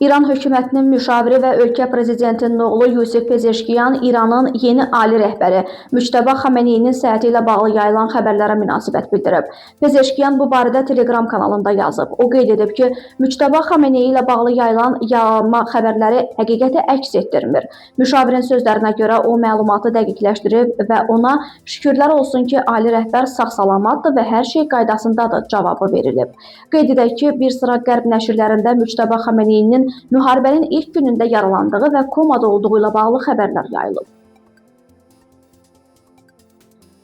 İran hökumətinin müşaviri və ölkə prezidentinin oğlu Yusif Pezeşkiyan İranın yeni ali rəhbəri Müçtəba Xameneyinin səhhəti ilə bağlı yayılan xəbərlərə münasibət bildirib. Pezeşkiyan bu barədə Telegram kanalında yazıb. O qeyd edib ki, Müçtəba Xameneyi ilə bağlı yayılan yalanma xəbərləri həqiqəti əks etdirmir. Müşavirin sözlərinə görə o məlumatı dəqiqləşdirib və ona şükürlər olsun ki, ali rəhbər sağ-salamatdır və hər şey qaydasındadır cavabı verilib. Qeyd edək ki, bir sıra qərb nəşrlərində Müçtəba Xameneyinin müharibənin ilk günündə yaralandığı və komada olduğu ilə bağlı xəbərlər yayılıb.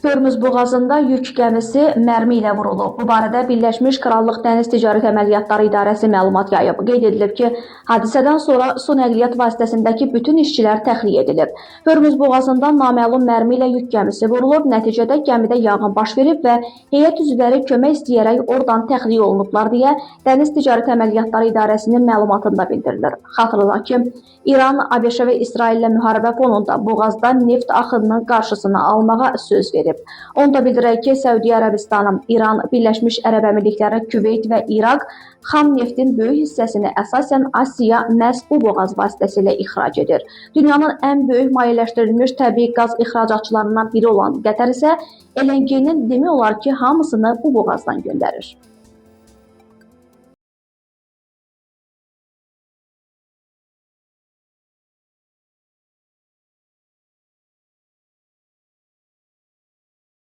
Hörmüz boğazında yük gəmisi mərmi ilə vurulub. Bu barədə Birləşmiş Krallıq Dəniz Ticarət Əməliyyatları İdarəsi məlumat yayıb. Qeyd edilib ki, hadisədən sonra su nəqliyyat vasitəsindəki bütün işçilər təxliyə edilib. Hörmüz boğazında naməlum mərmi ilə yük gəmisi vurulub. Nəticədə gəmidə yanğın baş verib və heyət üzvləri kömək istəyərək oradan təxliyə olunublar deyə Dəniz Ticarət Əməliyyatları İdarəsinin məlumatında bildirilir. Xatırladaq ki, İran, ABŞ və İsraillə müharibə fonunda boğazda neft axınının qarşısını almağa söz verib. Onu da bildirək ki, Səudiyyə Ərəbistanı, İran, Birləşmiş Ərəb Əmirlikləri, Küveyt və İraq xam neftin böyük hissəsini əsasən Asiya məhz bu boğaz vasitəsilə ixrac edir. Dünyanın ən böyük mayeləşdirilmiş təbii qaz ixracatçılarından biri olan Qətər isə LNG-nin demək olar ki, hamısını bu boğazdan göndərir.